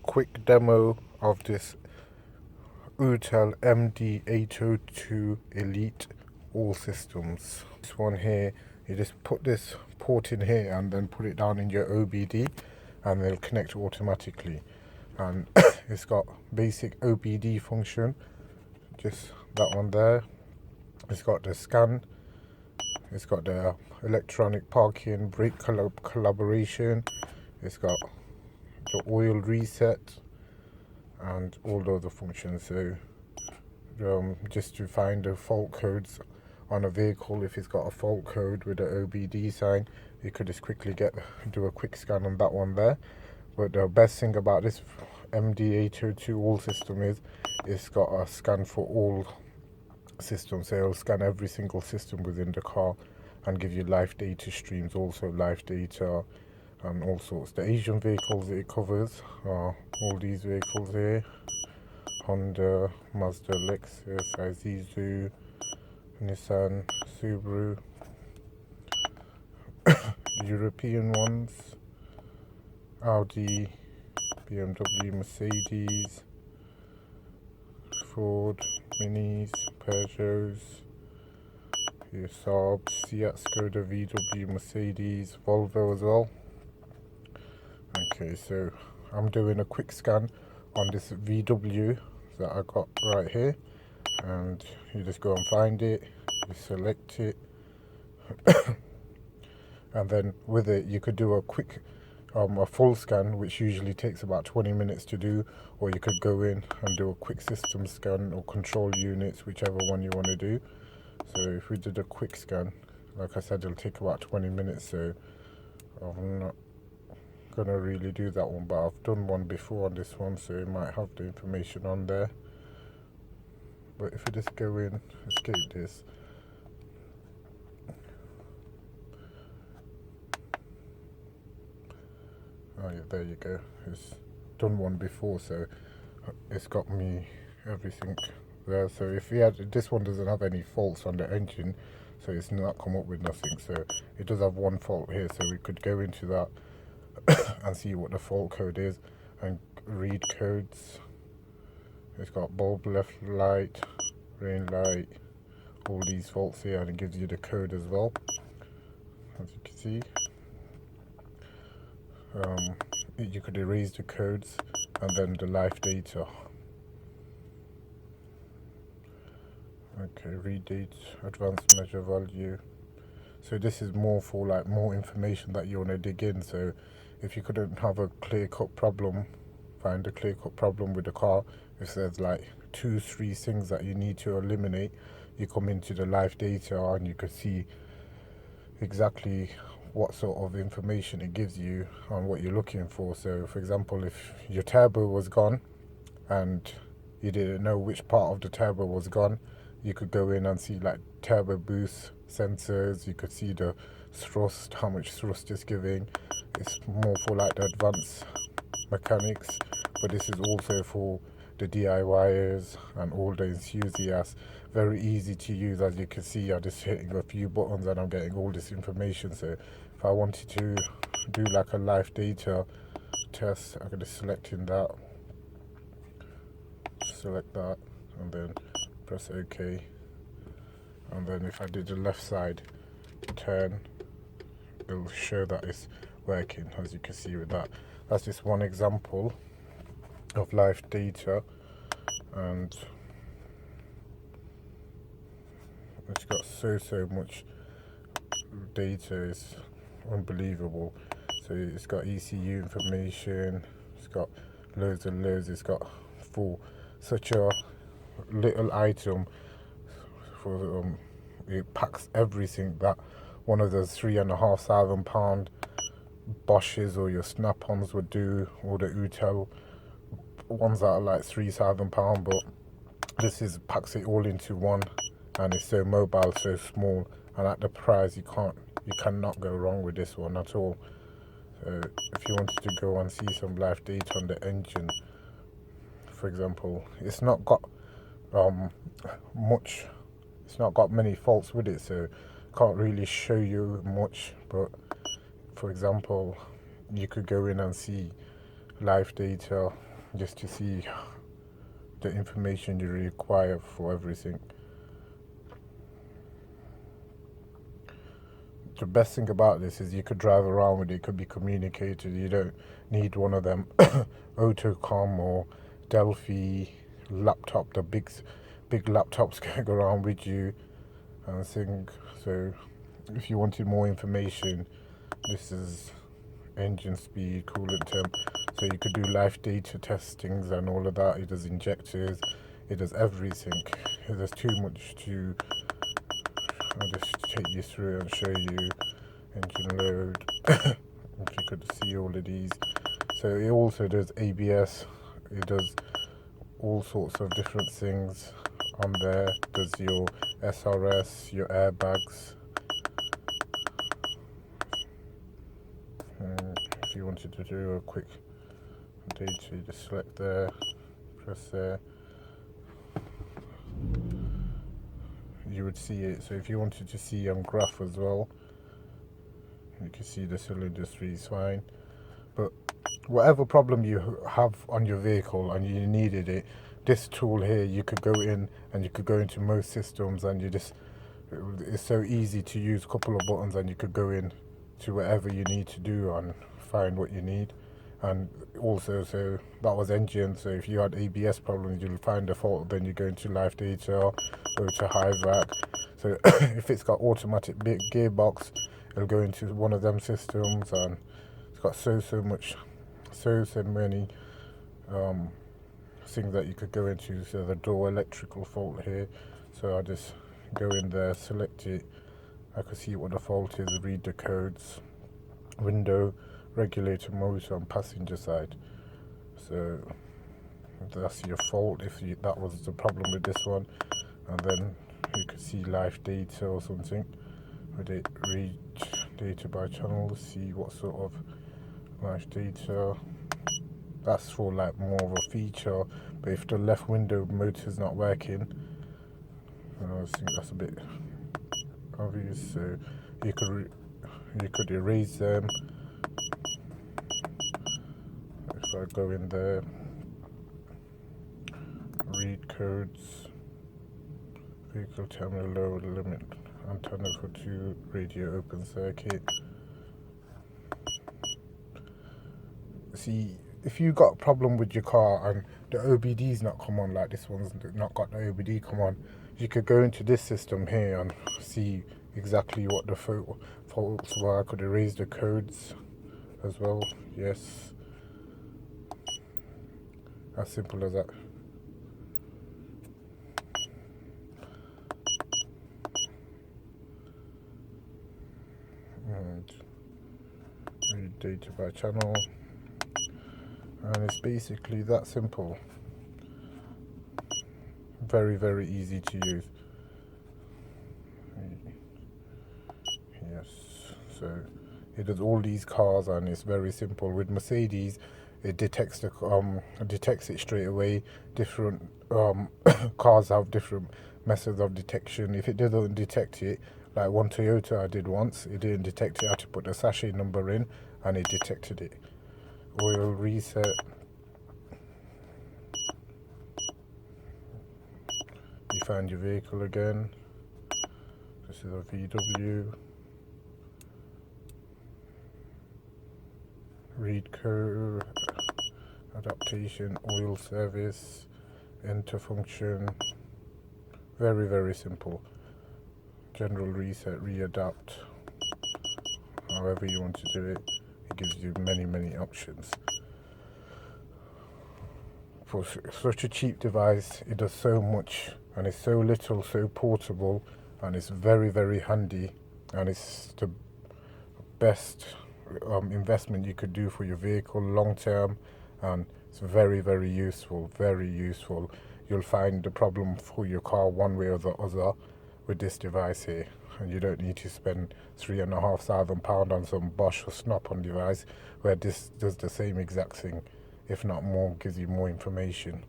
quick demo of this Autel MD802 Elite all systems. This one here, you just put this port in here and then put it down in your OBD and they'll connect automatically. And it's got basic OBD function, just that one there. It's got the scan, it's got the electronic parking, brake collaboration, it's got the oil reset and all the other functions. So just to find the fault codes on a vehicle, if it's got a fault code with the OBD sign, you could just quickly do a quick scan on that one there. But the best thing about this MD802 all system is it's got a scan for all systems. So it'll scan every single system within the car and give you live data streams, also live data and all sorts. The Asian vehicles it covers are all these vehicles here: Honda, Mazda, Lexus, Isuzu, Nissan, Subaru. European ones: Audi, BMW, Mercedes, Ford, Minis, Peugeots, Saab, Seat, Skoda, VW, Mercedes, Volvo as well. Okay, so I'm doing a quick scan on this VW that I got right here, and you just go and find it, you select it, and then with it you could do a quick a full scan, which usually takes about 20 minutes to do, or you could go in and do a quick system scan or control units, whichever one you want to do. So if we did a quick scan, like I said, it'll take about 20 minutes, so I'm not gonna really do that one, but I've done one before on this one, so it might have the information on there. But if we just go in, escape this, oh yeah, there you go. It's done one before, so it's got me everything there. So if we had, this one doesn't have any faults on the engine, so it's not come up with nothing. So it does have one fault here, so we could go into that and see what the fault code is and read codes. It's got bulb left light, rain light, all these faults here, and it gives you the code as well, as you can see. You could erase the codes and then the live data. Okay, read date, advanced measure value. So this is more for like more information that you want to dig in. So if you couldn't have a clear-cut problem, find a clear-cut problem with the car. If there's like 2-3 things that you need to eliminate, you come into the live data and you could see exactly what sort of information it gives you on what you're looking for. So for example, if your turbo was gone and you didn't know which part of the turbo was gone, you could go in and see like turbo boost sensors. You could see the thrust, how much thrust it's giving. It's more for like the advanced mechanics, but this is also for the DIYers and all the enthusiasts. Very easy to use, as you can see. I'm just hitting a few buttons and I'm getting all this information. So if I wanted to do like a live data test, I could just select in that, select that, and then press OK. And then if I did the left side turn, it'll show that it's working, as you can see with that. That's just one example of live data, and it's got so much data, it's unbelievable. So it's got ECU information, it's got loads and loads. It's got, for such a little item, for it packs everything that one of those £3,500 Bosches or your Snap-ons would do, or the Autel ones that are like £3,000. But this is packs it all into one, and it's so mobile, so small, and at the price you cannot go wrong with this one at all. So if you wanted to go and see some live data on the engine, for example, it's not got many faults with it, so can't really show you much. But for example, you could go in and see live data just to see the information you require for everything. The best thing about this is you could drive around with it, could be communicated. You don't need one of them Autocom or Delphi laptop, the big laptops going around with you and thing. So if you wanted more information, this is engine speed, coolant temp, so you could do live data testings and all of that. It does injectors, it does everything. There's too much to, I'll just take you through and show you. Engine load if you could see all of these. So it also does ABS, it does all sorts of different things on there. Does your SRS, your airbags. If you wanted to do a quick data, you just select there, press there, you would see it. So if you wanted to see on graph as well, you can see the cylinder 3 is fine. But whatever problem you have on your vehicle and you needed it, this tool here, you could go in and you could go into most systems and you just, it's so easy to use. A couple of buttons and you could go in to whatever you need to do and find what you need. And also, so that was engine, so if you had ABS problems, you'll find the fault, then you go into live data, go to high vac. So if it's got automatic big gearbox, it'll go into one of them systems, and it's got so many things that you could go into. So the door electrical fault here, so I just go in there, select it, I can see what the fault is, read the codes, window, regulator, motor on passenger side. So that's your fault if that was the problem with this one. And then you could see live data or something with it, read data by channel, see what sort of live data. That's for like more of a feature. But if the left window motor is not working, I think that's a bit obvious. So you could erase them. If I go in there, read codes, vehicle terminal load limit, antenna for 2, radio open circuit. See, if you got a problem with your car and the OBD's not come on, like this one's not got the OBD come on, you could go into this system here and see exactly what the faults were. I could erase the codes as well. Yes, as simple as that. And read data by channel, and it's basically that simple. Very easy to use. Yes, so it does all these cars and it's very simple. With Mercedes, it detects it straight away. Different cars have different methods of detection. If it doesn't detect it, like one Toyota I did once, it didn't detect it. I had to put the sachet number in and it detected it. Oil reset. You find your vehicle again. This is a VW. Read code, adaptation, oil service, enter function. Very simple. General reset, readapt. However you want to do it. It gives you many options. For such a cheap device, it does so much, and it's so little, so portable, and it's very handy, and it's the best investment you could do for your vehicle long term, and it's very useful. You'll find the problem for your car one way or the other with this device here, and you don't need to spend £3,500 on some Bosch or Snap-on device, where this does the same exact thing, if not more, gives you more information.